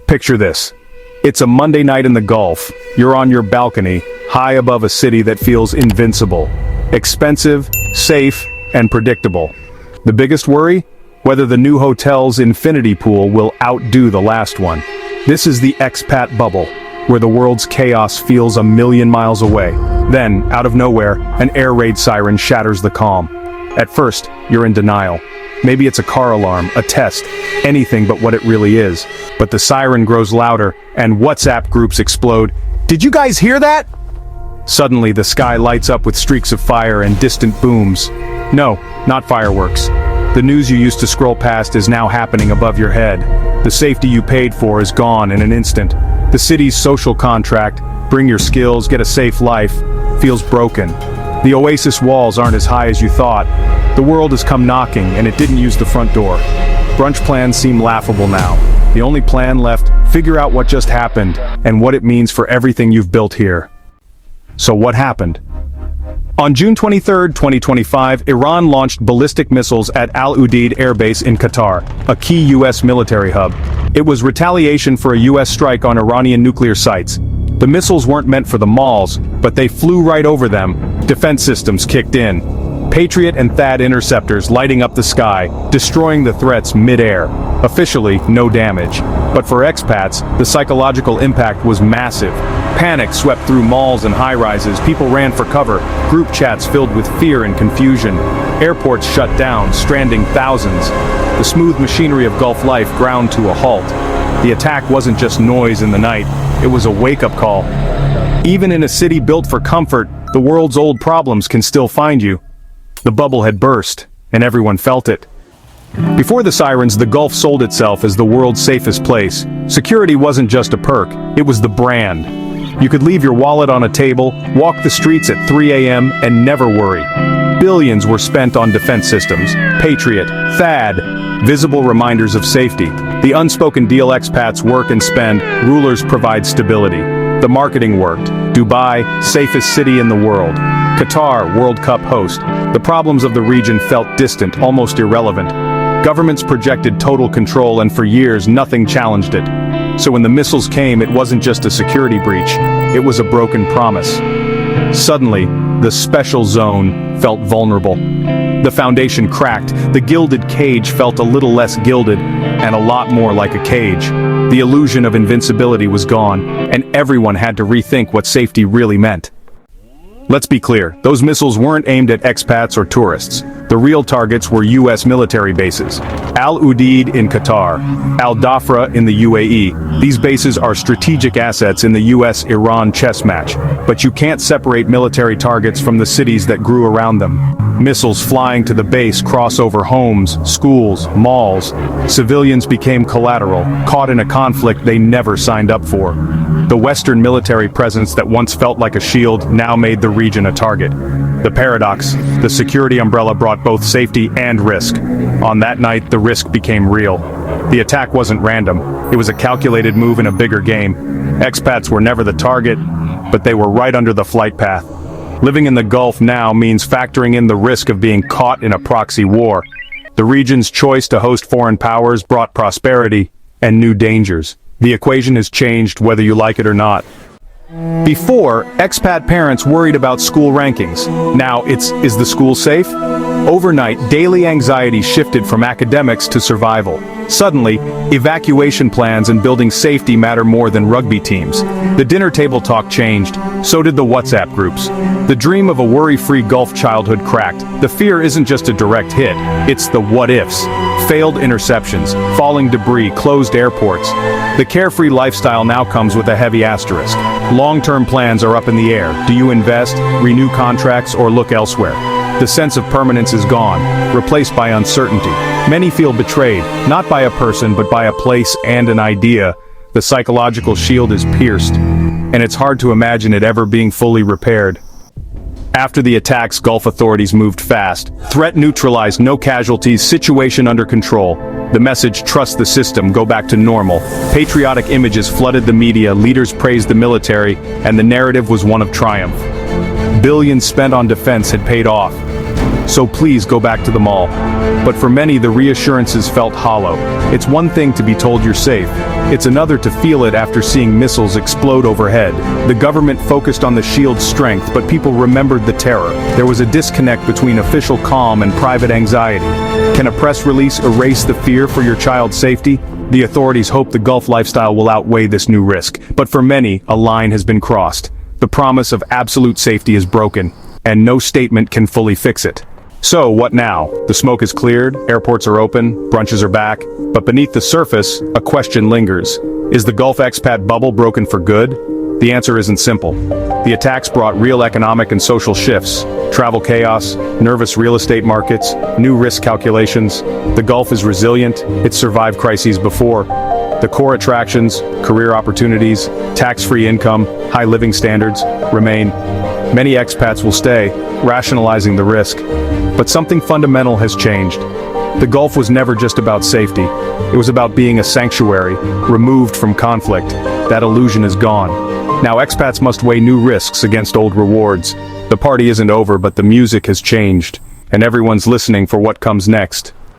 Picture this. It's a Monday night in the Gulf. You're on your balcony, high above a city that feels invincible. Expensive, safe, and predictable. The biggest worry? Whether the new hotel's infinity pool will outdo the last one. This is the expat bubble, where the world's chaos feels a million miles away. Then, out of nowhere, an air raid siren shatters the calm. At first, you're in denial. Maybe it's a car alarm, a test, anything but what it really is. But the siren grows louder, and WhatsApp groups explode. Did you guys hear that? Suddenly, the sky lights up with streaks of fire and distant booms. No, not fireworks. The news you used to scroll past is now happening above your head. The safety you paid for is gone in an instant. The city's social contract, bring your skills, get a safe life, feels broken. The oasis walls aren't as high as you thought. The world has come knocking, and it didn't use the front door. Brunch plans seem laughable now. The only plan left, figure out what just happened, and what it means for everything you've built here. So what happened? On June 23, 2025, Iran launched ballistic missiles at Al Udeid Air Base in Qatar, a key U.S. military hub. It was retaliation for a U.S. strike on Iranian nuclear sites. The missiles weren't meant for the malls, but they flew right over them. Defense systems kicked in. Patriot and THAAD interceptors lighting up the sky, destroying the threats mid-air. Officially, no damage. But for expats, the psychological impact was massive. Panic swept through malls and high-rises, people ran for cover, group chats filled with fear and confusion. Airports shut down, stranding thousands. The smooth machinery of Gulf life ground to a halt. The attack wasn't just noise in the night, it was a wake-up call. Even in a city built for comfort, the world's old problems can still find you. The bubble had burst, and everyone felt it. Before the sirens, the Gulf sold itself as the world's safest place. Security wasn't just a perk, it was the brand. You could leave your wallet on a table, walk the streets at 3 a.m., and never worry. Billions were spent on defense systems, Patriot, THAAD, visible reminders of safety. The unspoken deal: expats work and spend, rulers provide stability. The marketing worked. Dubai, safest city in the world. Qatar, World Cup host. The problems of the region felt distant, almost irrelevant. Governments projected total control, and for years nothing challenged it. So when the missiles came, it wasn't just a security breach, it was a broken promise. Suddenly, the special zone felt vulnerable. The foundation cracked, the gilded cage felt a little less gilded, and a lot more like a cage. The illusion of invincibility was gone, and everyone had to rethink what safety really meant. Let's be clear, those missiles weren't aimed at expats or tourists. The real targets were U.S. military bases. Al Udeid in Qatar, Al Dhafra in the UAE. These bases are strategic assets in the U.S.-Iran chess match, but you can't separate military targets from the cities that grew around them. Missiles flying to the base cross over homes, schools, malls. Civilians became collateral, caught in a conflict they never signed up for. The Western military presence that once felt like a shield now made the region a target. The paradox: the security umbrella brought both safety and risk. On that night, the risk became real. The attack wasn't random, it was a calculated move in a bigger game. Expats were never the target, but they were right under the flight path. Living in the Gulf now means factoring in the risk of being caught in a proxy war. The region's choice to host foreign powers brought prosperity and new dangers. The equation has changed whether you like it or not. Before, expat parents worried about school rankings. Now it's, is the school safe? Overnight, daily anxiety shifted from academics to survival. Suddenly, evacuation plans and building safety matter more than rugby teams. The dinner table talk changed, so did the WhatsApp groups. The dream of a worry-free Gulf childhood cracked. The fear isn't just a direct hit, it's the what-ifs. Failed interceptions, falling debris, closed airports. The carefree lifestyle now comes with a heavy asterisk. Long-term plans are up in the air. Do you invest, renew contracts, or look elsewhere? The sense of permanence is gone, replaced by uncertainty. Many feel betrayed, not by a person but by a place and an idea. The psychological shield is pierced, and it's hard to imagine it ever being fully repaired. After the attacks, Gulf authorities moved fast. Threat neutralized, no casualties, situation under control. The message, trust the system, go back to normal. Patriotic images flooded the media, leaders praised the military, and the narrative was one of triumph. Billions spent on defense had paid off. so please go back to the mall. But for many, the reassurances felt hollow. It's one thing to be told you're safe. It's another to feel it after seeing missiles explode overhead. The government focused on the shield's strength, but people remembered the terror. There was a disconnect between official calm and private anxiety. Can a press release erase the fear for your child's safety? The authorities hope the Gulf lifestyle will outweigh this new risk, but for many, a line has been crossed. The promise of absolute safety is broken, and no statement can fully fix it. So, what now? The smoke is cleared, airports are open, brunches are back, but beneath the surface, a question lingers. Is the Gulf expat bubble broken for good? The answer isn't simple. The attacks brought real economic and social shifts, travel chaos, nervous real estate markets, new risk calculations. The Gulf is resilient, it's survived crises before. The core attractions, career opportunities, tax-free income, high living standards, remain. Many expats will stay, rationalizing the risk. But something fundamental has changed. The Gulf was never just about safety. It was about being a sanctuary, removed from conflict. That illusion is gone. Now expats must weigh new risks against old rewards. The party isn't over, but the music has changed, and everyone's listening for what comes next.